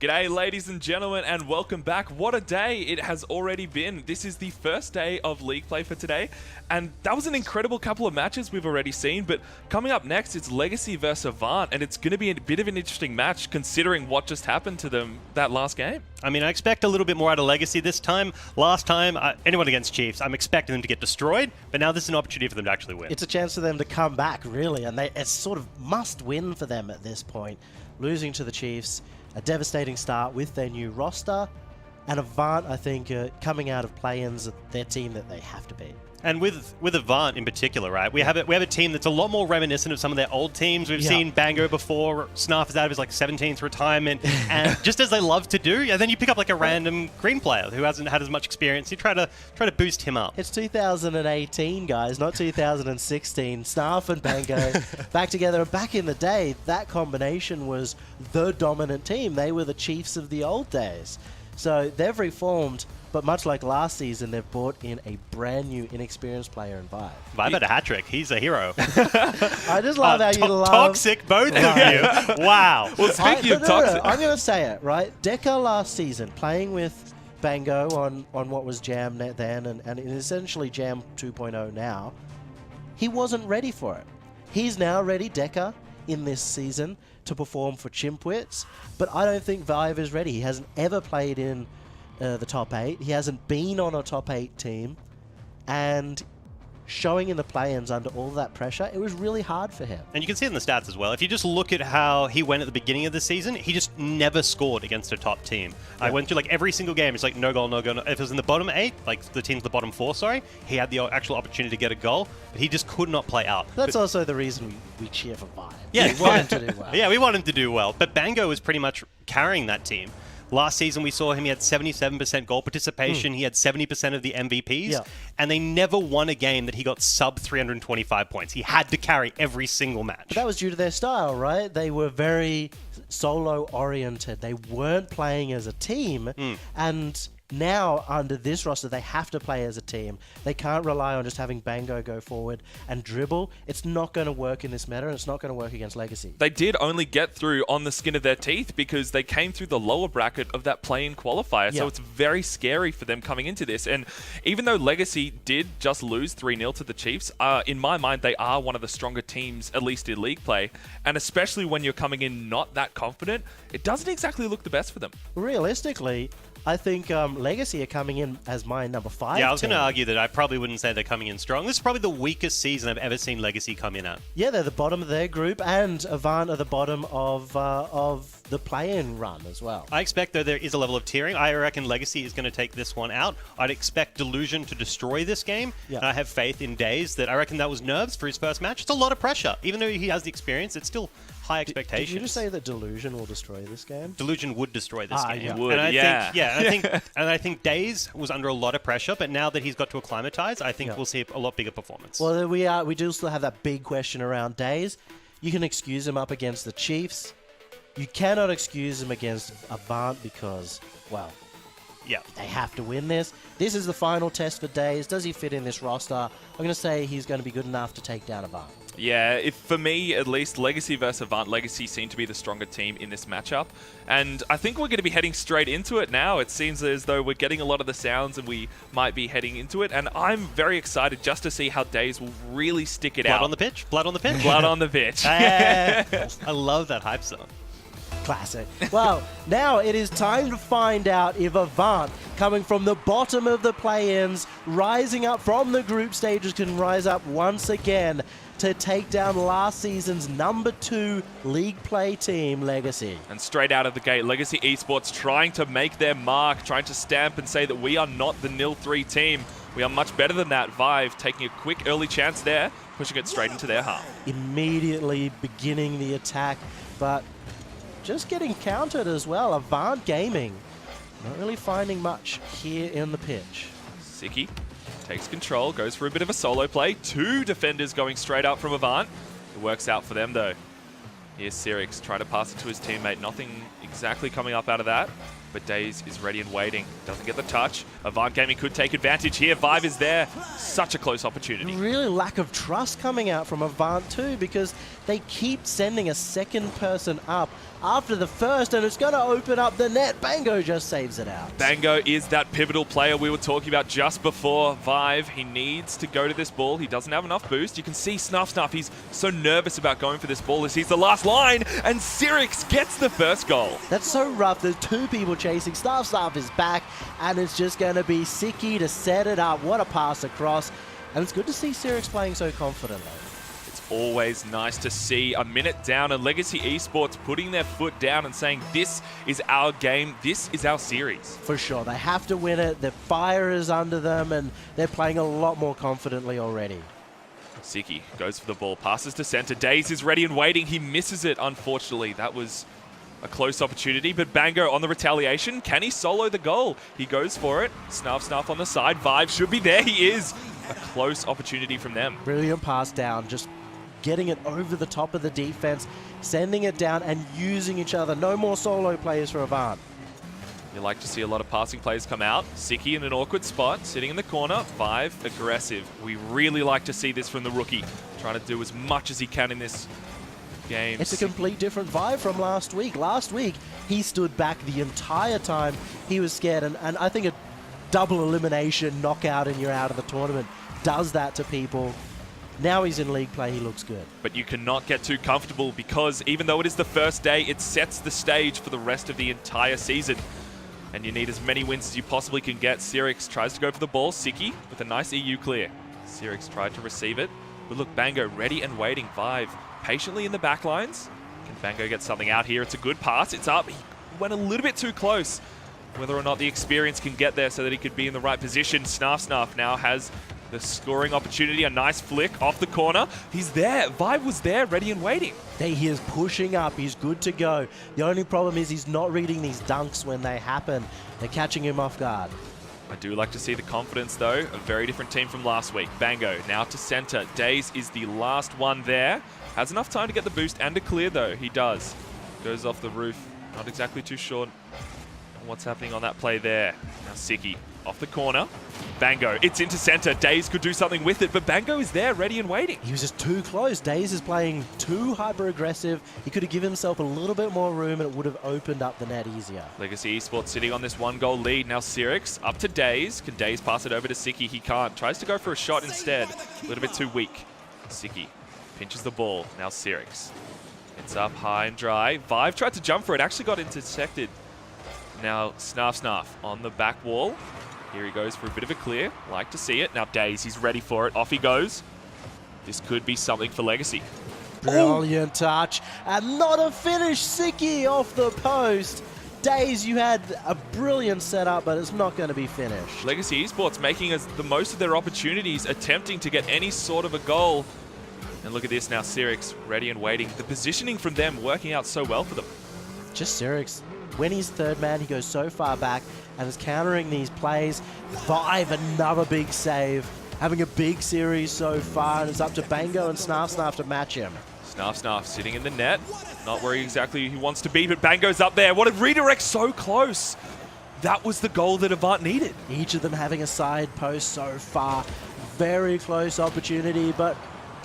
G'day ladies and gentlemen, and welcome back. What a day it has already been. This is the first day of League play for today, and that was an incredible couple of matches we've already seen, but coming up next it's Legacy versus Avant, and it's going to be a bit of an interesting match considering what just happened to them that last game. I mean, I expect a little bit more out of Legacy this time. Last time, anyone against Chiefs, I'm expecting them to get destroyed, but now this is an opportunity for them to actually win. It's a chance for them to come back, really, and it's sort of must win for them at this point. Losing to the Chiefs, a devastating start with their new roster, and Avant, I think, coming out of play-ins, their team that they have to beat. And with Avant in particular, right? We have a team that's a lot more reminiscent of some of their old teams. We've seen Bango before. Snarf is out of his 17th retirement, and just as they love to do, and then you pick up like a random green player who hasn't had as much experience. You try to boost him up. It's 2018, guys, not 2016. Snarf and Bango back together. And back in the day, that combination was the dominant team. They were the Chiefs of the old days. So they've reformed. But much like last season, they've brought in a brand new, inexperienced player in Vive. Vive had a hat trick. He's a hero. I just love how you love... Toxic, both of you. Wow. Well, speaking of toxic... I'm going to say it, right? Deca last season, playing with Bango on what was Jam then, and essentially Jam 2.0 now, he wasn't ready for it. He's now ready, Deca, in this season, to perform for Chimpwits, but I don't think Vive is ready. He hasn't ever played in... the top 8. He hasn't been on a top 8 team, and showing in the play-ins under all that pressure, it was really hard for him. And you can see it in the stats as well. If you just look at how he went at the beginning of the season, he just never scored against a top team. Yeah. I went through like every single game. It's like no goal, no goal. If it was in the bottom 8, like the team's the bottom 4, sorry, he had the actual opportunity to get a goal, but he just could not play out. That's also the reason we cheer for Vive. Yeah, we want him to do well. Yeah, we want him to do well. But Bango was pretty much carrying that team. Last season, we saw him, he had 77% goal participation, he had 70% of the MVPs, and they never won a game that he got sub 325 points. He had to carry every single match. But that was due to their style, right? They were very solo-oriented. They weren't playing as a team, and... now, under this roster, they have to play as a team. They can't rely on just having Bango go forward and dribble. It's not going to work in this meta, and it's not going to work against Legacy. They did only get through on the skin of their teeth because they came through the lower bracket of that play-in qualifier. So it's very scary for them coming into this. And even though Legacy did just lose 3-0 to the Chiefs, in my mind, they are one of the stronger teams, at least in league play. And especially when you're coming in not that confident, it doesn't exactly look the best for them. Realistically, I think Legacy are coming in as my number 5. Yeah, I was going to argue that I probably wouldn't say they're coming in strong. This is probably the weakest season I've ever seen Legacy come in at. Yeah, they're the bottom of their group, and Avant are the bottom of the play-in run as well. I expect, though, there is a level of tiering. I reckon Legacy is going to take this one out. I'd expect Delusion to destroy this game, and I have faith in Daze that I reckon that was nerves for his first match. It's a lot of pressure. Even though he has the experience, it's still high expectations. Did you just say that Delusion will destroy this game? Delusion would destroy this game. He would, and I think Daze was under a lot of pressure, but now that he's got to acclimatize, I think we'll see a lot bigger performance. Well, we do still have that big question around Daze. You can excuse him up against the Chiefs. You cannot excuse him against Avant because, well, they have to win this. This is the final test for Daze. Does he fit in this roster? I'm going to say he's going to be good enough to take down Avant. Yeah, for me, at least, Legacy versus Avant, Legacy seem to be the stronger team in this matchup. And I think we're going to be heading straight into it now. It seems as though we're getting a lot of the sounds and we might be heading into it. And I'm very excited just to see how Daze will really stick it out. Blood on the pitch? Blood on the pitch? Blood on the pitch. I love that hype song. Classic. Well, now it is time to find out if Avant, coming from the bottom of the play-ins, rising up from the group stages, can rise up once again to take down last season's number 2 league play team, Legacy. And straight out of the gate, Legacy Esports trying to make their mark, trying to stamp and say that we are not the 0-3 team. We are much better than that. Vive taking a quick early chance there, pushing it straight into their half. Immediately beginning the attack, but just getting countered as well. Avant Gaming not really finding much here in the pitch. Siki takes control, goes for a bit of a solo play. 2 defenders going straight up from Avant. It works out for them though. Here's Sirix trying to pass it to his teammate. Nothing exactly coming up out of that, but Daze is ready and waiting. Doesn't get the touch. Avant Gaming could take advantage here. Vive is there. Such a close opportunity. Really lack of trust coming out from Avant too, because they keep sending a second person up after the first, and it's going to open up the net. Bango just saves it out. Bango is that pivotal player we were talking about just before. Vive, he needs to go to this ball. He doesn't have enough boost. You can see Snuff, he's so nervous about going for this ball as he's the last line, and Sirix gets the first goal. That's so rough. There's two people chasing. Snuff is back, and it's just going to be Siki to set it up. What a pass across. And it's good to see Sirix playing so confidently. It's always nice to see a minute down and Legacy Esports putting their foot down and saying, this is our game, this is our series. For sure. They have to win it. The fire is under them, and they're playing a lot more confidently already. Siki goes for the ball, passes to center. Daze is ready and waiting. He misses it, unfortunately. That was a close opportunity, but Bango on the retaliation. Can he solo the goal? He goes for it. Snuff on the side. Vive should be there. He is. A close opportunity from them. Brilliant pass down, just getting it over the top of the defense, sending it down and using each other. No more solo players for Avant. You like to see a lot of passing plays come out. Siki in an awkward spot, sitting in the corner. Vive aggressive. We really like to see this from the rookie, trying to do as much as he can in this game. It's a complete different vibe from last week. Last week, he stood back the entire time. He was scared, and I think a double elimination knockout and you're out of the tournament does that to people. Now he's in league play, he looks good. But you cannot get too comfortable because even though it is the first day, it sets the stage for the rest of the entire season. And you need as many wins as you possibly can get. Sirix tries to go for the ball. Siki with a nice EU clear. Sirix tried to receive it. But look, Bango ready and waiting. Vive patiently in the back lines. Can Bango get something out here? It's a good pass. It's up. He went a little bit too close. Whether or not the experience can get there so that he could be in the right position. Snuff now has the scoring opportunity. A nice flick off the corner. He's there. Vive was there, ready and waiting. He is pushing up. He's good to go. The only problem is he's not reading these dunks when they happen. They're catching him off guard. I do like to see the confidence, though. A very different team from last week. Bango now to center. Daze is the last one there. Has enough time to get the boost and to clear, though. He does. Goes off the roof. Not exactly too sure what's happening on that play there. Now Siki off the corner. Bango, it's into center. Daze could do something with it, but Bango is there, ready and waiting. He was just too close. Daze is playing too hyper-aggressive. He could have given himself a little bit more room and it would have opened up the net easier. Legacy Esports sitting on this one-goal lead. Now Sirix up to Daze. Can Daze pass it over to Siki? He can't. Tries to go for a shot instead. A little bit too weak. Siki pinches the ball. Now Sirix. It's up high and dry. Vive tried to jump for it. Actually got intersected. Now Snuff on the back wall. Here he goes for a bit of a clear. Like to see it. Now Daze, he's ready for it. Off he goes. This could be something for Legacy. Brilliant touch. And not a finish. Siki off the post. Daze, you had a brilliant setup, but it's not going to be finished. Legacy Esports making the most of their opportunities, attempting to get any sort of a goal. And look at this now, Sirix ready and waiting. The positioning from them working out so well for them. Just Sirix. When he's third man, he goes so far back and is countering these plays. Vive, another big save. Having a big series so far, and it's up to Bango and Snuff to match him. Snuff sitting in the net. Not where exactly he wants to be, but Bango's up there. What a redirect, so close. That was the goal that Avant needed. Each of them having a side post so far. Very close opportunity, but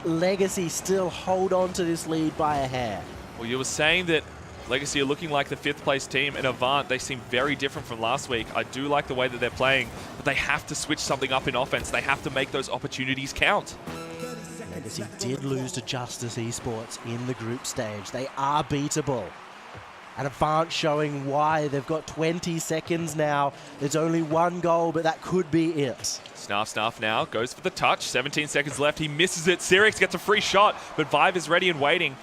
Legacy still hold on to this lead by a hair. Well, you were saying that Legacy are looking like the 5th place team, and Avant, they seem very different from last week. I do like the way that they're playing, but they have to switch something up in offense. They have to make those opportunities count. Legacy did lose to Justice Esports in the group stage. They are beatable. And Avant showing why. They've got 20 seconds now. There's only one goal, but that could be it. Snuff now goes for the touch. 17 seconds left. He misses it. Sirix gets a free shot, but Vive is ready and waiting.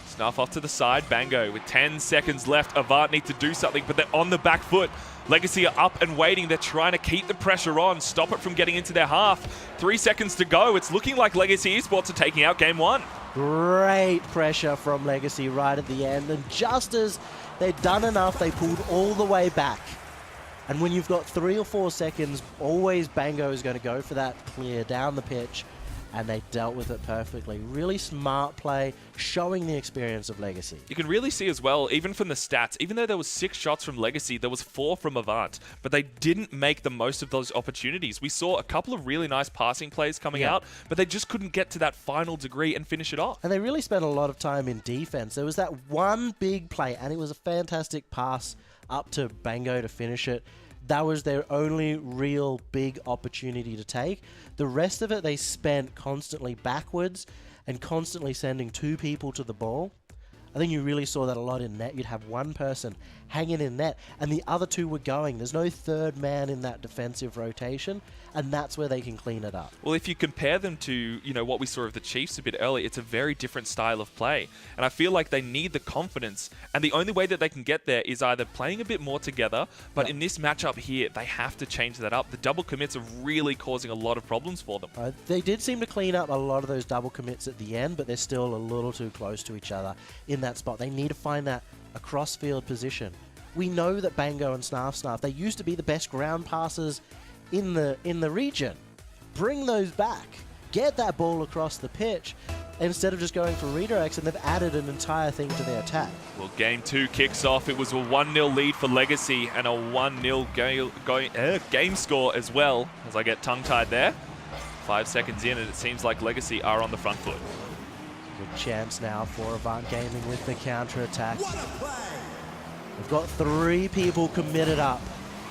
Snuff off to the side. Bango with 10 seconds left. Avant need to do something, but they're on the back foot. Legacy are up and waiting. They're trying to keep the pressure on, stop it from getting into their half. 3 seconds to go. It's looking like Legacy Esports are taking out game 1. Great pressure from Legacy right at the end. And just as they'd done enough, they pulled all the way back. And when you've got 3 or 4 seconds, always Bango is going to go for that clear down the pitch. and they dealt with it perfectly. Really smart play, showing the experience of Legacy. You can really see as well, even from the stats, even though there was 6 shots from Legacy, there was 4 from Avant, but they didn't make the most of those opportunities. We saw a couple of really nice passing plays coming out, but they just couldn't get to that final degree and finish it off. And they really spent a lot of time in defense. There was that one big play, and it was a fantastic pass up to Bango to finish it. That was their only real big opportunity to take. The rest of it, they spent constantly backwards and constantly sending 2 people to the ball. I think you really saw that a lot in net. You'd have one person hanging in net, and the other 2 were going. There's no third man in that defensive rotation, and that's where they can clean it up. Well, if you compare them to, you know, what we saw of the Chiefs a bit earlier, it's a very different style of play. And I feel like they need the confidence, and the only way that they can get there is either playing a bit more together, but in this matchup here, they have to change that up. The double commits are really causing a lot of problems for them. They did seem to clean up a lot of those double commits at the end, but they're still a little too close to each other in that spot. They need to find that across field position. We know that Bango and Snarf, they used to be the best ground passers in the region. Bring those back. Get that ball across the pitch instead of just going for redirects, and they've added an entire thing to their attack. Well, game 2 kicks off. It was a 1-0 lead for Legacy and a 1-0 game score as well, as I get tongue-tied there. 5 seconds in, and it seems like Legacy are on the front foot. Good chance now for Avant Gaming with the counter-attack. We've got 3 people committed up,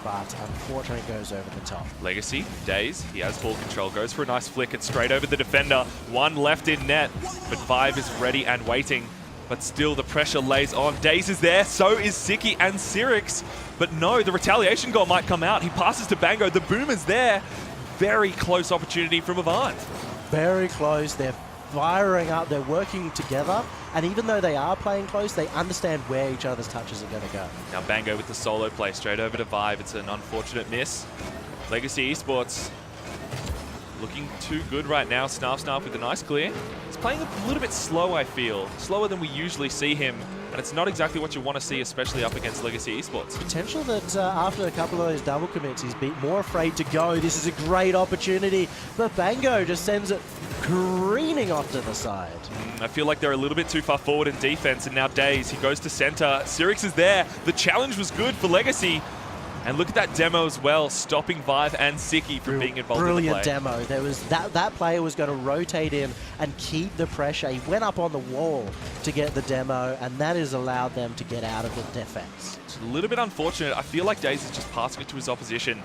but unfortunately it goes over the top. Legacy, Daze, he has ball control, goes for a nice flick and straight over the defender. 1 left in net, but Vive is ready and waiting. But still the pressure lays on. Daze is there, so is Siki and Sirix. But no, the retaliation goal might come out. He passes to Bango, the boomer's there. Very close opportunity from Avant. Very close, they're firing up, they're working together, and even though they are playing close, they understand where each other's touches are going to go. Now Bango with the solo play straight over to Vive. It's an unfortunate miss. Legacy Esports looking too good right now. Snarf with a nice clear. He's playing a little bit slow, I feel. Slower than we usually see him, and it's not exactly what you want to see, especially up against Legacy Esports. Potential that after a couple of those double commits, he's more afraid to go. This is a great opportunity, but Bango just sends it careening off to the side. I feel like they're a little bit too far forward in defense, and now Daze, he goes to center. Sirix is there. The challenge was good for Legacy. And look at that demo as well, stopping Vive and Siki from being involved in the play. Brilliant demo. There was that player was going to rotate in and keep the pressure. He went up on the wall to get the demo, and that has allowed them to get out of the defense. It's a little bit unfortunate. I feel like Daze is just passing it to his opposition.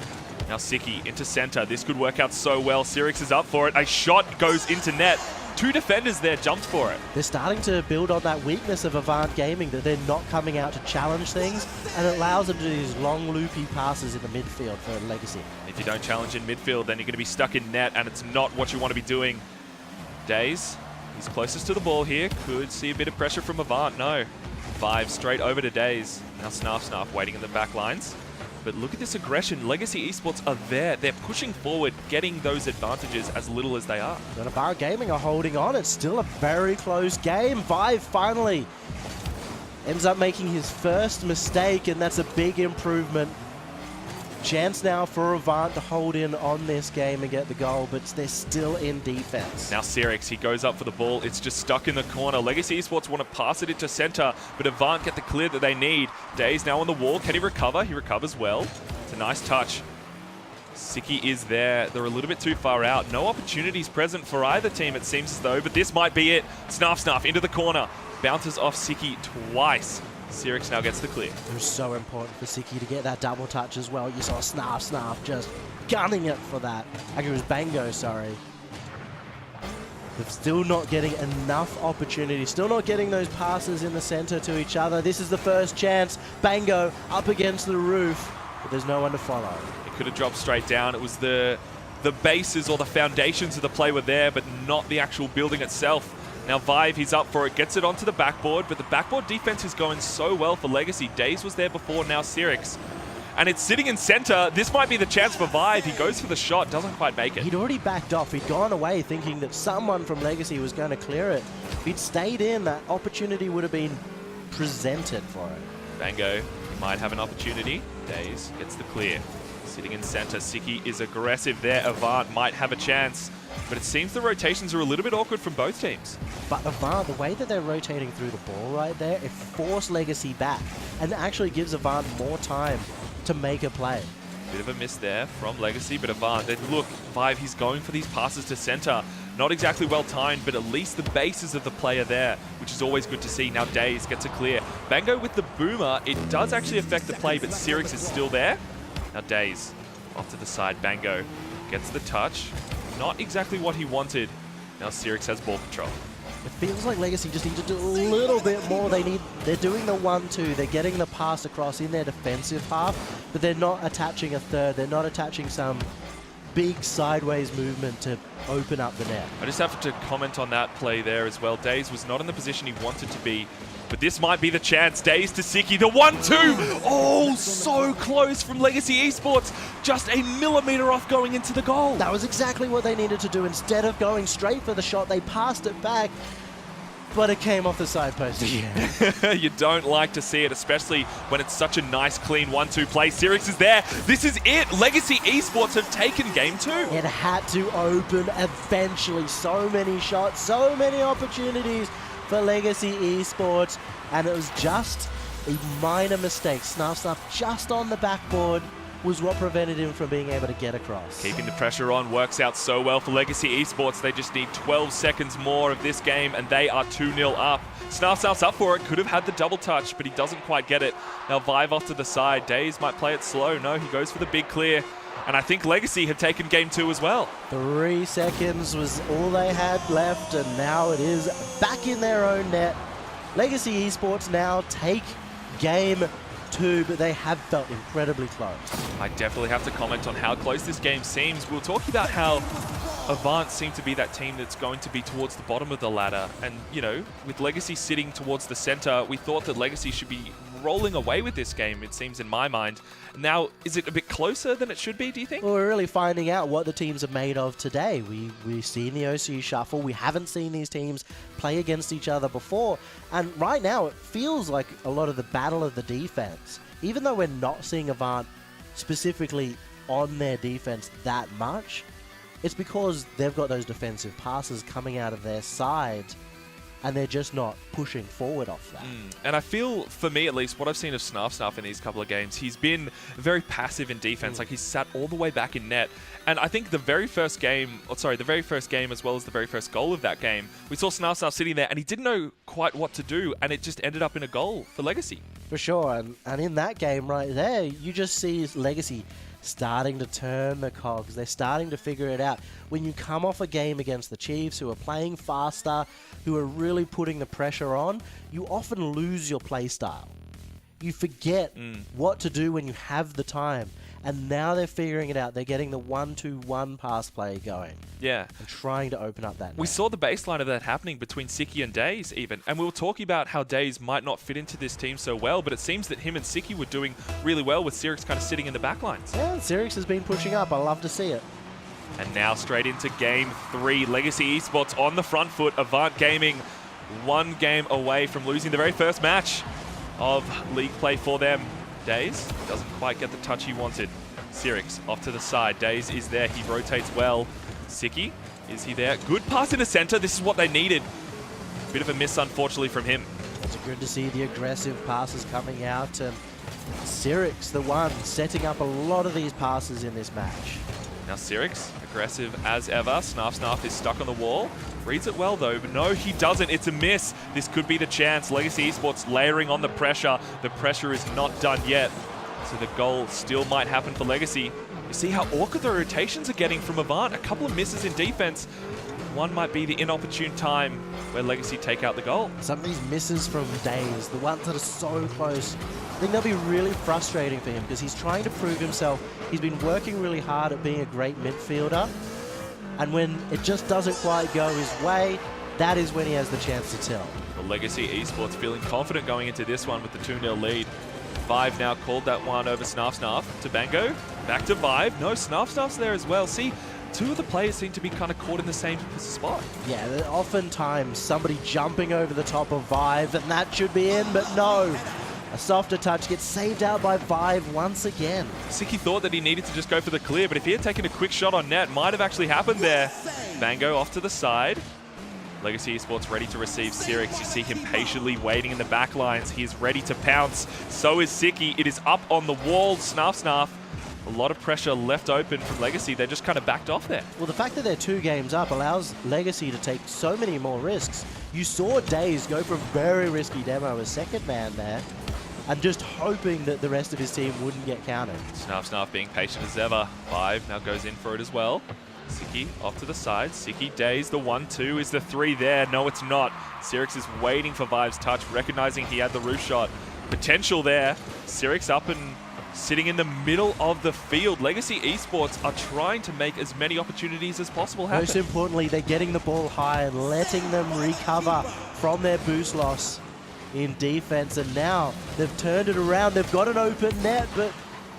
Now Siki into center. This could work out so well. Sirix is up for it. A shot goes into net. 2 defenders there jumped for it. They're starting to build on that weakness of Avant Gaming, that they're not coming out to challenge things, and it allows them to do these long loopy passes in the midfield for Legacy. If you don't challenge in midfield, then you're going to be stuck in net, and it's not what you want to be doing. Daze, he's closest to the ball here. Could see a bit of pressure from Avant. No. Vive straight over to Daze. Now Snarf waiting in the back lines. But look at this aggression. Legacy Esports are there. They're pushing forward, getting those advantages as little as they are. But Avant Gaming are holding on. It's still a very close game. Vive finally ends up making his first mistake, and that's a big improvement. Chance now for Avant to hold in on this game and get the goal, but they're still in defense. Now Sirix, he goes up for the ball. It's just stuck in the corner. Legacy Esports want to pass it into center, but Avant get the clear that they need. Daze now on the wall. Can he recover? He recovers well. It's a nice touch. Siki is there. They're a little bit too far out. No opportunities present for either team, it seems as though, but this might be it. Snarf into the corner. Bounces off Siki twice. Sirix now gets the clear. It was so important for Siki to get that double touch as well. You saw Snarf just gunning it for that. Actually, it was Bango, sorry. They're still not getting enough opportunity. Still not getting those passes in the center to each other. This is the first chance. Bango up against the roof, but there's no one to follow. It could have dropped straight down. It was the bases or the foundations of the play were there, but not the actual building itself. Now Vive, he's up for it, gets it onto the backboard, but the backboard defense is going so well for Legacy. Daze was there before, now Sirix. And it's sitting in center. This might be the chance for Vive. He goes for the shot, doesn't quite make it. He'd already backed off. He'd gone away thinking that someone from Legacy was going to clear it. If he'd stayed in, that opportunity would have been presented for it. Bango might have an opportunity. Daze gets the clear. Sitting in center, Siki is aggressive there. Avant might have a chance, but it seems the rotations are a little bit awkward from both teams. But Avant, the way that they're rotating through the ball right there, it forced Legacy back and actually gives Avant more time to make a play. Bit of a miss there from Legacy, but Avant, then look, Vive, he's going for these passes to center. Not exactly well timed, but at least the bases of the player there, which is always good to see. Now Daze gets a clear. Bango with the boomer, it does actually affect the play, but Sirix is still there. Now Daze off to the side. Bango gets the touch. Not exactly what he wanted. Now Sirix has ball control. It feels like Legacy just need to do a little bit more. They're doing the 1-2. They're getting the pass across in their defensive half, but they're not attaching a third. They're not attaching some big sideways movement to open up the net. I just have to comment on that play there as well. Daze was not in the position he wanted to be, but this might be the chance. Daze to Siki, the 1-2! Oh, so close from Legacy Esports. Just a millimeter off going into the goal. That was exactly what they needed to do. Instead of going straight for the shot, they passed it back, but it came off the side post again. You don't like to see it, especially when it's such a nice, clean 1-2 play. Sirix is there. This is it. Legacy Esports have taken game 2. It had to open eventually. So many shots, so many opportunities for Legacy Esports, and it was just a minor mistake. Snarf just on the backboard was what prevented him from being able to get across. Keeping the pressure on works out so well for Legacy Esports. They just need 12 seconds more of this game, and they are 2-0 up. Snarf's up for it. Could have had the double touch, but he doesn't quite get it. Now Vive off to the side. Daze might play it slow. No, he goes for the big clear. And I think Legacy have taken game 2 as well. 3 seconds was all they had left, and now it is back in their own net. Legacy Esports now take game 2, but they have felt incredibly close. I definitely have to comment on how close this game seems. We were talking about how Avant seem to be that team that's going to be towards the bottom of the ladder. And, you know, with Legacy sitting towards the center, we thought that Legacy should be rolling away with this game, it seems, in my mind. Now, is it a bit closer than it should be, do you think? Well, we're really finding out what the teams are made of today. We've seen the OCE shuffle. We haven't seen these teams play against each other before. And right now, it feels like a lot of the battle of the defense. Even though we're not seeing Avant specifically on their defense that much, it's because they've got those defensive passes coming out of their side, and they're just not pushing forward off that. And I feel, for me at least, what I've seen of Snarf in these couple of games, he's been very passive in defense. Like, he's sat all the way back in net. And I think the very first game as well as the very first goal of that game, we saw Snarf sitting there, and he didn't know quite what to do, and it just ended up in a goal for Legacy. For sure, and in that game right there, you just see Legacy starting to turn the cogs. They're starting to figure it out. When you come off a game against the Chiefs, who are playing faster, who are really putting the pressure on, you often lose your play style. You forget what to do when you have the time. And now they're figuring it out. They're getting the 1-2-1 pass play going. Yeah. And trying to open up that net. We saw the baseline of that happening between Siki and Daze even. And we were talking about how Daze might not fit into this team so well, but it seems that him and Siki were doing really well with Sirix kind of sitting in the backlines. Yeah, Sirix has been pushing up. I love to see it. And now straight into game 3. Legacy Esports on the front foot. Avant Gaming 1 game away from losing the very first match of league play for them. Daze doesn't quite get the touch he wanted. Sirix off to the side. Daze is there. He rotates well. Siki, is he there? Good pass in the center. This is what they needed. Bit of a miss, unfortunately, from him. It's good to see the aggressive passes coming out. And Sirix, the one, setting up a lot of these passes in this match. Now Sirix, aggressive as ever. Snarf is stuck on the wall. Reads it well, though, but no, he doesn't. It's a miss. This could be the chance. Legacy Esports layering on the pressure. The pressure is not done yet, so the goal still might happen for Legacy. You see how awkward the rotations are getting from Avant. A couple of misses in defense. One might be the inopportune time where Legacy take out the goal. Some of these misses from Daze, the ones that are so close, I think they'll be really frustrating for him because he's trying to prove himself. He's been working really hard at being a great midfielder. And when it just doesn't quite go his way, that is when he has the chance to tell. Well, Legacy Esports feeling confident going into this one with the 2-0 lead. Vive now called that one over Snarf to Bango. Back to Vive. No, Snarf's there as well. See, two of the players seem to be kind of caught in the same spot. Yeah, oftentimes somebody jumping over the top of Vive, and that should be in, but no. A softer touch gets saved out by Vive once again. Siki thought that he needed to just go for the clear, but if he had taken a quick shot on net, might have actually happened there. Bango off to the side. Legacy Esports ready to receive Sirix. You see him patiently waiting in the back lines. He is ready to pounce. So is Siki. It is up on the wall. Snarf. A lot of pressure left open from Legacy. They just kind of backed off there. Well, the fact that they're 2 games up allows Legacy to take so many more risks. You saw Daze go for a very risky demo as second man there, and just hoping that the rest of his team wouldn't get countered. Snarf being patient as ever. Vive now goes in for it as well. Siki off to the side. Siki Daze, the 1-2. Is the 3 there? No, it's not. Sirix is waiting for Vive's touch, recognizing he had the roof shot. Potential there. Sirix up and sitting in the middle of the field. Legacy Esports are trying to make as many opportunities as possible happen. Most importantly, they're getting the ball high and letting them recover from their boost loss in defense. And now they've turned it around. They've got an open net, but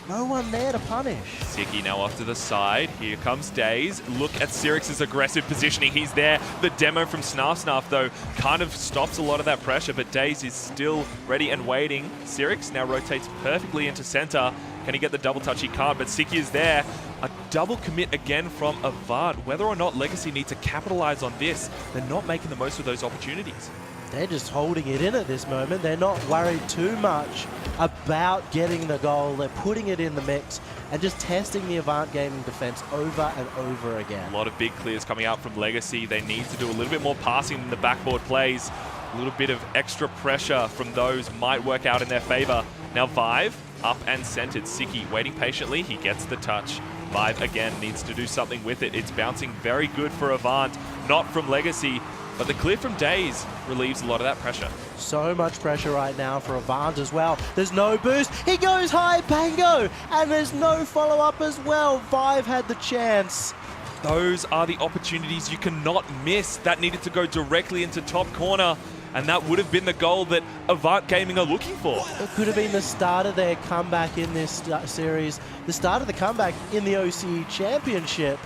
no one there to punish. Siki now off to the side. Here comes Daze. Look at Sirix's aggressive positioning. He's there. The demo from Snarf, though, kind of stops a lot of that pressure, but Daze is still ready and waiting. Sirix now rotates perfectly into center. Can he get the double touch? He can't, but Siki is there. A double commit again from Avant. Whether or not Legacy need to capitalize on this, they're not making the most of those opportunities. They're just holding it in at this moment. They're not worried too much about getting the goal. They're putting it in the mix and just testing the Avant Gaming defense over and over again. A lot of big clears coming out from Legacy. They need to do a little bit more passing than the backboard plays. A little bit of extra pressure from those might work out in their favor. Now Vive up and centered. Siki waiting patiently. He gets the touch. Vive again needs to do something with it. It's bouncing very good for Avant, not from Legacy. But the clear from Daze relieves a lot of that pressure. So much pressure right now for Avant as well. There's no boost. He goes high, Bango! And there's no follow-up as well. Vive had the chance. Those are the opportunities you cannot miss. That needed to go directly into top corner. And that would have been the goal that Avant Gaming are looking for. It could have been the start of their comeback in this series. The start of the comeback in the OCE Championship.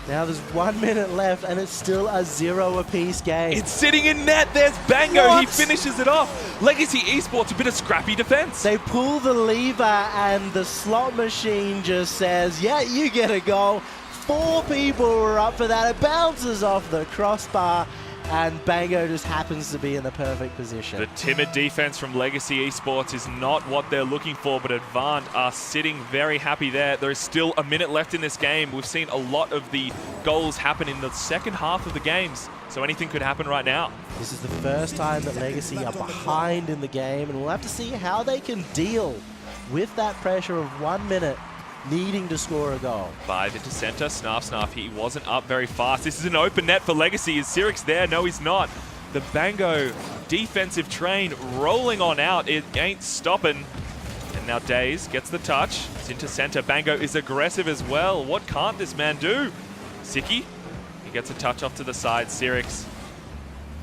Now there's 1 minute left and it's still a 0 apiece game. It's sitting in net. There's Bango. What? He finishes it off. Legacy Esports, a bit of scrappy defense. They pull the lever and the slot machine just says, yeah, you get a goal. 4 people were up for that. It bounces off the crossbar and Bango just happens to be in the perfect position. The timid defense from Legacy Esports is not what they're looking for, but Avant are sitting very happy there. There is still a minute left in this game. We've seen a lot of the goals happen in the second half of the games, so anything could happen right now. This is the first time that Legacy are behind in the game, and we'll have to see how they can deal with that pressure of 1 minute needing to score a goal. Vive into center. Snarf. He wasn't up very fast. This is an open net for Legacy. Is Sirix there? No, he's not. The Bango defensive train rolling on out. It ain't stopping. And now Daze gets the touch. It's into center. Bango is aggressive as well. What can't this man do? Siki, he gets a touch off to the side. Sirix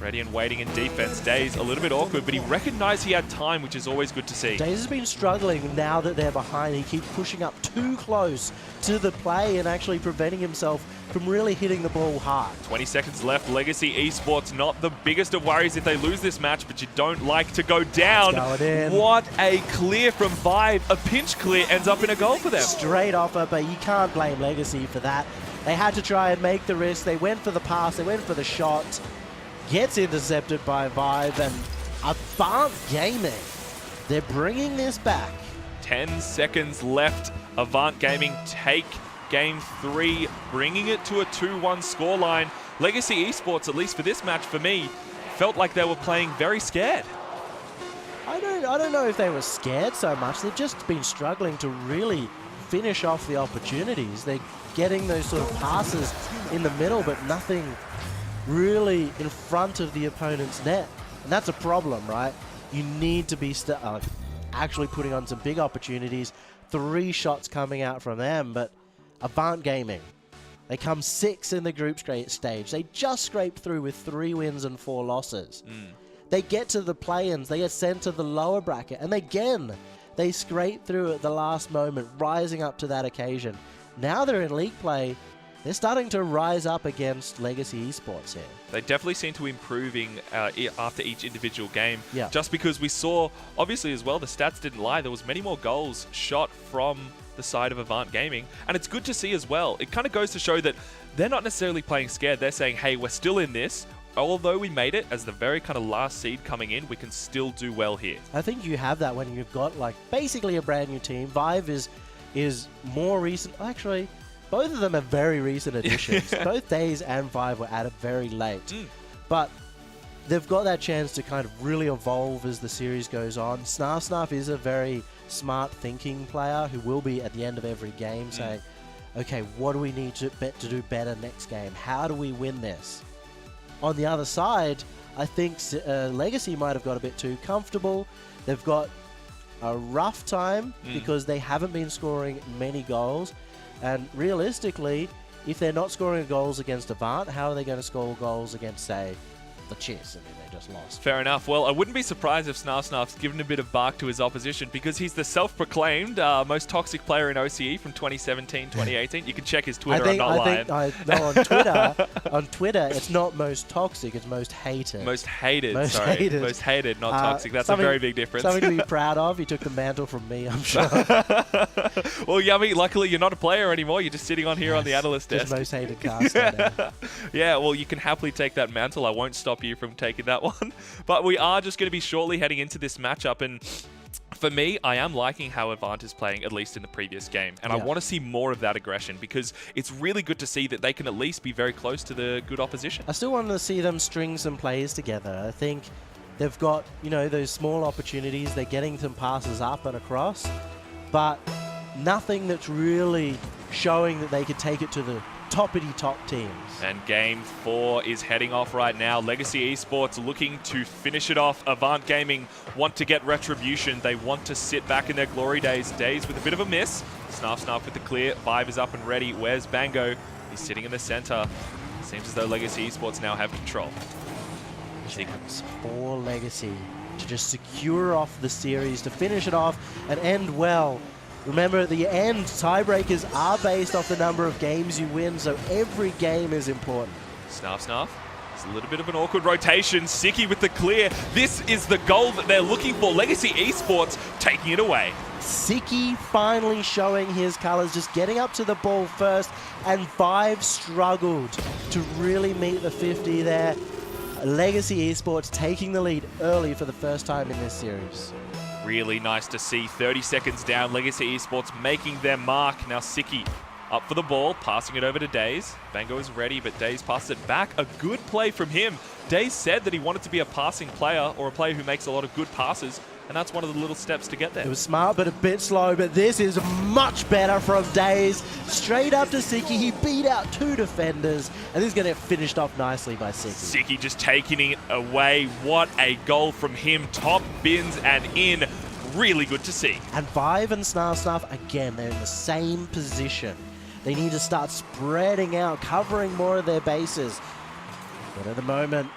ready and waiting in defense. Daze a little bit awkward, but he recognized he had time, which is always good to see. Daze has been struggling now that they're behind. He keeps pushing up too close to the play and actually preventing himself from really hitting the ball hard. 20 seconds left. Legacy Esports, not the biggest of worries if they lose this match, but you don't like to go down. What a clear from Vive. A pinch clear ends up in a goal for them. Straight offer, but you can't blame Legacy for that. They had to try and make the risk. They went for the pass. They went for the shot. Gets intercepted by Vive, and Avant Gaming, they're bringing this back. 10 seconds left. Avant Gaming take game 3, bringing it to a 2-1 scoreline. Legacy Esports, at least for this match for me, felt like they were playing very scared. I don't know if they were scared so much. They've just been struggling to really finish off the opportunities. They're getting those sort of passes in the middle, but nothing really in front of the opponent's net. And that's a problem, right? You need to be actually putting on some big opportunities. 3 shots coming out from them, but Avant Gaming, they come 6th in the group stage. They just scraped through with 3 wins and 4 losses. They get to the play-ins, they get sent to the lower bracket, and again, they scrape through at the last moment, rising up to that occasion. Now they're in league play, they're starting to rise up against Legacy Esports here. They definitely seem to be improving after each individual game. Yeah. Just because we saw, obviously as well, the stats didn't lie. There was many more goals shot from the side of Avant Gaming. And it's good to see as well. It kind of goes to show that they're not necessarily playing scared. They're saying, hey, we're still in this. Although we made it as the very kind of last seed coming in, we can still do well here. I think you have that when you've got like basically a brand new team. Vive is more recent. Actually, both of them are very recent additions. Both Days and Vive were added very late. But they've got that chance to kind of really evolve as the series goes on. Snarf is a very smart thinking player who will be at the end of every game saying, okay, what do we need to do better next game? How do we win this? On the other side, I think Legacy might have got a bit too comfortable. They've got a rough time because they haven't been scoring many goals. And realistically, if they're not scoring goals against Avant, how are they going to score goals against, say, the Chiefs? I mean, they just lost. Fair enough. Well, I wouldn't be surprised if Snarf's given a bit of bark to his opposition because he's the self-proclaimed most toxic player in OCE from 2017, 2018. You can check his Twitter. I'm not lying. On Twitter, it's not most toxic, it's most hated. Most hated, Most hated, not toxic. That's a very big difference. Something to be proud of. He took the mantle from me, I'm sure. Well, Yummy, luckily you're not a player anymore. You're just sitting on here on the analyst desk. Just most hated caster now. Yeah, well, you can happily take that mantle. I won't stop you from taking that one. But we are just going to be shortly heading into this matchup. And for me, I am liking how Avant is playing, at least in the previous game. And I want to see more of that aggression because it's really good to see that they can at least be very close to the good opposition. I still want to see them string some plays together. I think they've got, those small opportunities. They're getting some passes up and across. But nothing that's really showing that they could take it to the toppity-top teams. And game 4 is heading off right now. Legacy Esports looking to finish it off. Avant Gaming want to get retribution. They want to sit back in their glory days. Days with a bit of a miss. Snarf with the clear. Vive is up and ready. Where's Bango? He's sitting in the center. Seems as though Legacy Esports now have control. Chance for Legacy to just secure off the series, to finish it off and end well. Remember, at the end, tiebreakers are based off the number of games you win, so every game is important. Snarf. It's a little bit of an awkward rotation. Siki with the clear. This is the goal that they're looking for. Legacy Esports taking it away. Siki finally showing his colors, just getting up to the ball first, and Vive struggled to really meet the 50 there. Legacy Esports taking the lead early for the first time in this series. Really nice to see. 30 seconds down. Legacy Esports making their mark. Now Siki up for the ball, passing it over to Days. Bango is ready, but Days passes it back. A good play from him. Days said that he wanted to be a passing player or a player who makes a lot of good passes, and that's one of the little steps to get there. It was smart, but a bit slow, but this is much better from Days. Straight up to Siki. He beat out 2 defenders, and this is going to get finished off nicely by Siki. Siki just taking it away. What a goal from him. Top bins and in. Really good to see. And Vive and Snarf, again, they're in the same position. They need to start spreading out, covering more of their bases. But at the moment,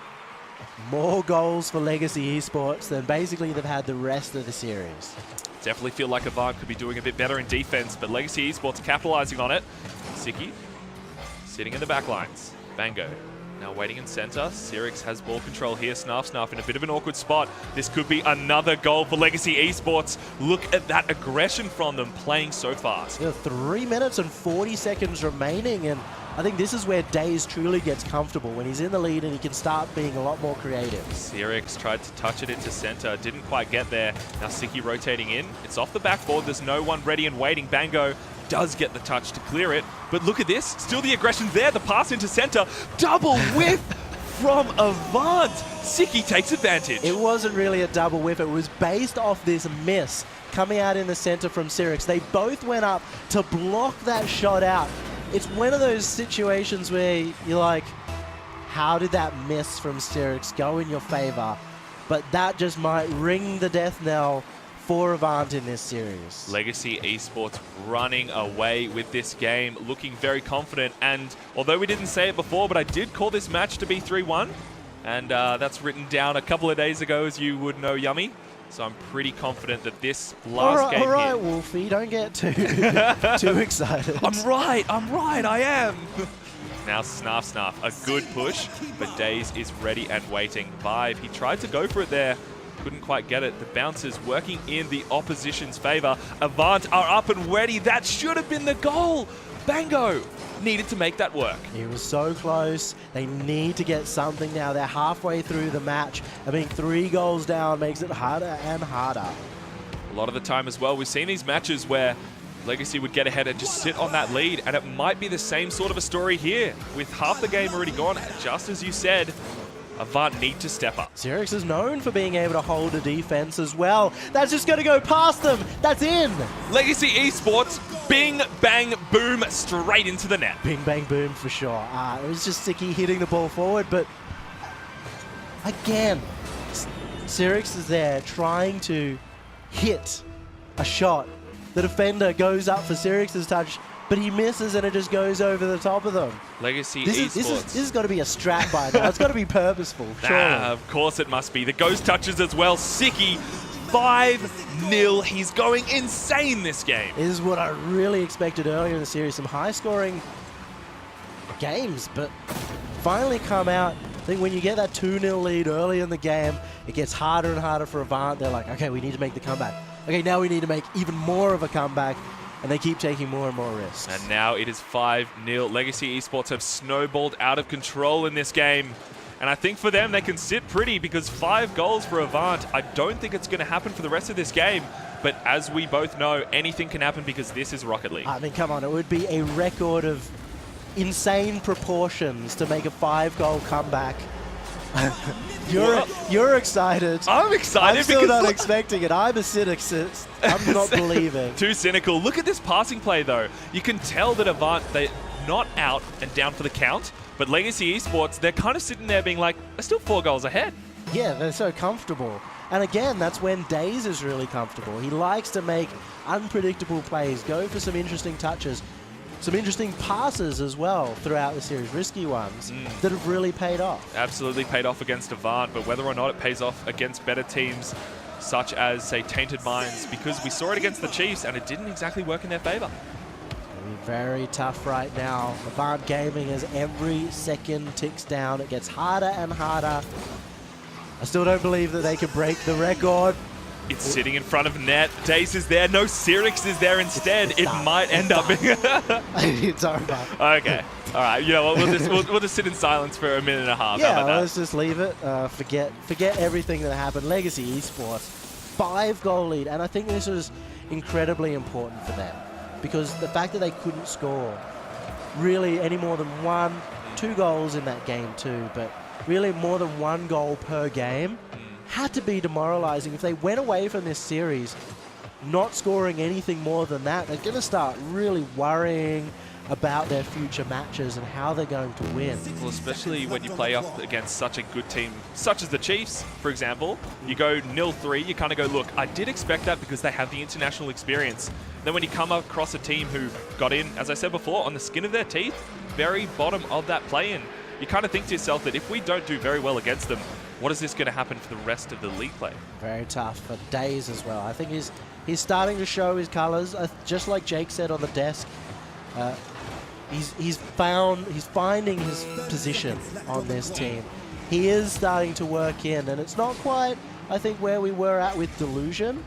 more goals for Legacy Esports than basically they've had the rest of the series. Definitely feel like Avant could be doing a bit better in defense, but Legacy Esports capitalizing on it. Siki sitting in the back lines. Bango now waiting in center. Sirix has ball control here. Snarf in a bit of an awkward spot. This could be another goal for Legacy Esports. Look at that aggression from them, playing so fast. 3 minutes and 40 seconds remaining, and I think this is where Days truly gets comfortable, when he's in the lead and he can start being a lot more creative. Sirix tried to touch it into center, didn't quite get there. Now Siki rotating in. It's off the backboard. There's no one ready and waiting. Bango does get the touch to clear it, but look at this. Still the aggression there. The pass into center. Double whiff from Avant. Siki takes advantage. It wasn't really a double whiff. It was based off this miss coming out in the center from Sirix. They both went up to block that shot out. It's one of those situations where you're like, how did that miss from Sirix go in your favor? But that just might ring the death knell for Avant in this series. Legacy Esports running away with this game, looking very confident. And although we didn't say it before, but I did call this match to be 3-1. And that's written down a couple of days ago, as you would know, Yummy. So I'm pretty confident that this last game all right, here... Wolfie, don't get too excited. I'm right, I am. Now Snarf, a good push, but Daze is ready and waiting. Vive, he tried to go for it there, couldn't quite get it. The bouncers working in the opposition's favor. Avant are up and ready. That should have been the goal. Bango needed to make that work. He was so close. They need to get something now. They're halfway through the match. I mean, 3 goals down makes it harder and harder. A lot of the time as well, we've seen these matches where Legacy would get ahead and just sit on that lead, and it might be the same sort of a story here. With half the game already gone, just as you said, Avant need to step up. Xerix is known for being able to hold a defense as well. That's just going to go past them. That's in. Legacy Esports, bing, bang, boom, straight into the net. Bing, bang, boom for sure. It was just Siki hitting the ball forward, but again, Xerix is there trying to hit a shot. The defender goes up for Xerix's touch, but he misses and it just goes over the top of them. Legacy Esports. This has got to be a strat by now. It's got to be purposeful, surely. Of course it must be. The ghost touches as well. Siki, 5-0. He's going insane this game. This is what I really expected earlier in the series. Some high-scoring games, but finally come out. I think when you get that 2-0 lead early in the game, it gets harder and harder for Avant. They're like, okay, we need to make the comeback. Okay, now we need to make even more of a comeback. And they keep taking more and more risks. And now it is 5-0. Legacy Esports have snowballed out of control in this game. And I think for them, they can sit pretty because 5 goals for Avant. I don't think it's going to happen for the rest of this game. But as we both know, anything can happen because this is Rocket League. I mean, come on. It would be a record of insane proportions to make a 5-goal comeback. You're excited. I'm excited. I'm still not expecting it. I'm a cynic. I'm not believing. Too cynical. Look at this passing play, though. You can tell that Avant, they're not out and down for the count. But Legacy Esports, they're kind of sitting there being like, they're still 4 goals ahead. Yeah, they're so comfortable. And again, that's when Daze is really comfortable. He likes to make unpredictable plays, go for some interesting touches. Some interesting passes as well throughout the series, risky ones, that have really paid off. Absolutely paid off against Avant, but whether or not it pays off against better teams such as, say, Tainted Minds, because we saw it against the Chiefs and it didn't exactly work in their favor. Very tough right now. Avant Gaming, as every second ticks down, it gets harder and harder. I still don't believe that they can break the record. It's sitting in front of net. Daze is there. No, Xerix is there instead. It might end up being... It's over. Okay. All right. You know what? We'll just sit in silence for a minute and a half. Yeah, How about that? let's just leave it. Forget everything that happened. Legacy Esports, 5-goal lead. And I think this was incredibly important for them because the fact that they couldn't score really any more than 2 goals in that game too, but really more than 1 goal per game had to be demoralizing. If they went away from this series not scoring anything more than that, they're going to start really worrying about their future matches and how they're going to win. Well, especially when you play up against such a good team, such as the Chiefs, for example. You go 0-3, you kind of go, look, I did expect that because they have the international experience. Then when you come across a team who got in, as I said before, on the skin of their teeth, very bottom of that play-in, you kind of think to yourself that if we don't do very well against them, what is this going to happen for the rest of the league play? Very tough for Daze as well. I think he's starting to show his colors, just like Jake said on the desk. He's finding his position on this team. He is starting to work in, and it's not quite, I think, where we were at with Delusion,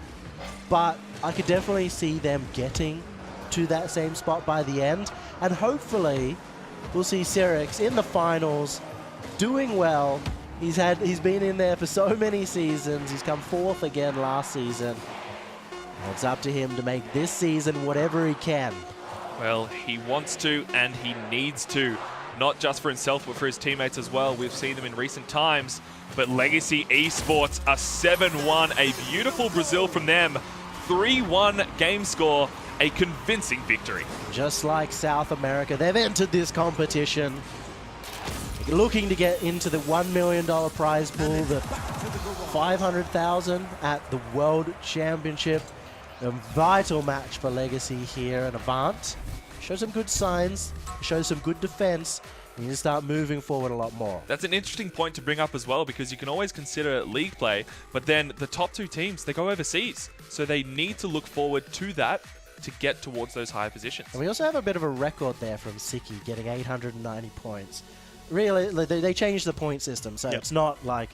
but I could definitely see them getting to that same spot by the end, and hopefully we'll see Xerix in the finals doing well. He's been in there for so many seasons. He's come 4th again last season. It's up to him to make this season whatever he can. Well, he wants to and he needs to. Not just for himself, but for his teammates as well. We've seen them in recent times. But Legacy Esports, a 7-1, a beautiful Brazil from them. 3-1 game score, a convincing victory. Just like South America, they've entered this competition looking to get into the $1 million prize pool, the $500,000 at the World Championship. A vital match for Legacy here, and Avant shows some good signs, shows some good defense, You need to start moving forward a lot more. That's an interesting point to bring up as well, because you can always consider league play, but then the top 2 teams, they go overseas. So they need to look forward to that to get towards those higher positions. And we also have a bit of a record there from Siki getting 890 points. Really, they changed the point system, so it's not like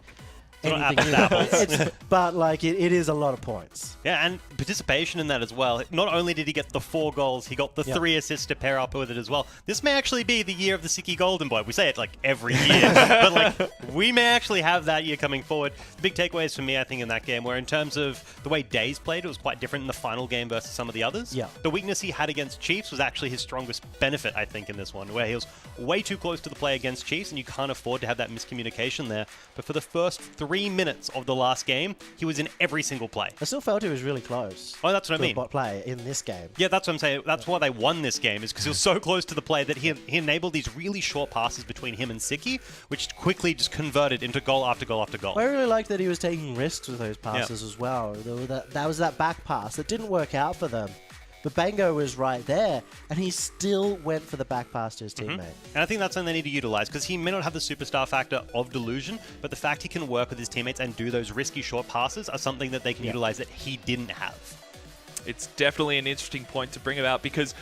anything new. But like it is a lot of points. Yeah, and participation in that as well. Not only did he get the 4 goals, he got the 3 assists to pair up with it as well. This may actually be the year of the Siki Golden Boy. We say it like every year, but like we may actually have that year coming forward. The big takeaways for me, I think, in that game were in terms of the way Days played. It was quite different in the final game versus some of the others. Yeah. The weakness he had against Chiefs was actually his strongest benefit, I think, in this one, where he was way too close to the play against Chiefs, and you can't afford to have that miscommunication there. But for the first 3 minutes of the last game, he was in every single play. I still felt he was really close. Oh, that's what I mean. Bot play in this game. Yeah, that's what I'm saying. That's why they won this game, is because he was so close to the play that he enabled these really short passes between him and Siki, which quickly just converted into goal after goal after goal. I really liked that he was taking risks with those passes as well. That was that back pass that didn't work out for them. But Bango was right there, and he still went for the back pass to his teammate. And I think that's something they need to utilize, because he may not have the superstar factor of Delusion, but the fact he can work with his teammates and do those risky short passes are something that they can utilize that he didn't have. It's definitely an interesting point to bring about, because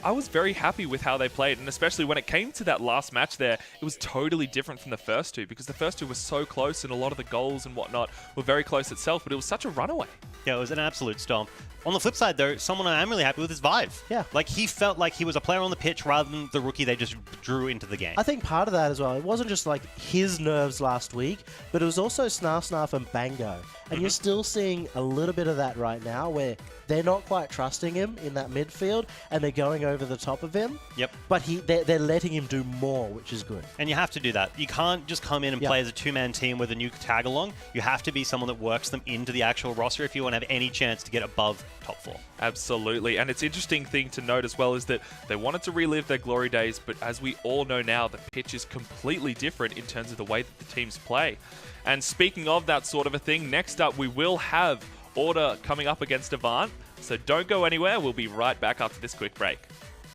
I was very happy with how they played, and especially when it came to that last match there, it was totally different from the first 2, because the first 2 were so close and a lot of the goals and whatnot were very close itself, but it was such a runaway. Yeah, it was an absolute stomp. On the flip side, though, someone I am really happy with is Vive. Yeah. Like, he felt like he was a player on the pitch rather than the rookie they just drew into the game. I think part of that as well, it wasn't just like his nerves last week, but it was also Snarf and Bango. And you're still seeing a little bit of that right now, where they're not quite trusting him in that midfield, and they're going over the top of him. Yep. But they're letting him do more, which is good. And you have to do that. You can't just come in and play as a 2-man team with a new tag-along. You have to be someone that works them into the actual roster if you want to have any chance to get above top 4. Absolutely. And it's interesting thing to note as well is that they wanted to relive their glory days, but as we all know now, the pitch is completely different in terms of the way that the teams play. And speaking of that sort of a thing, next up we will have Order coming up against Avant. So don't go anywhere. We'll be right back after this quick break.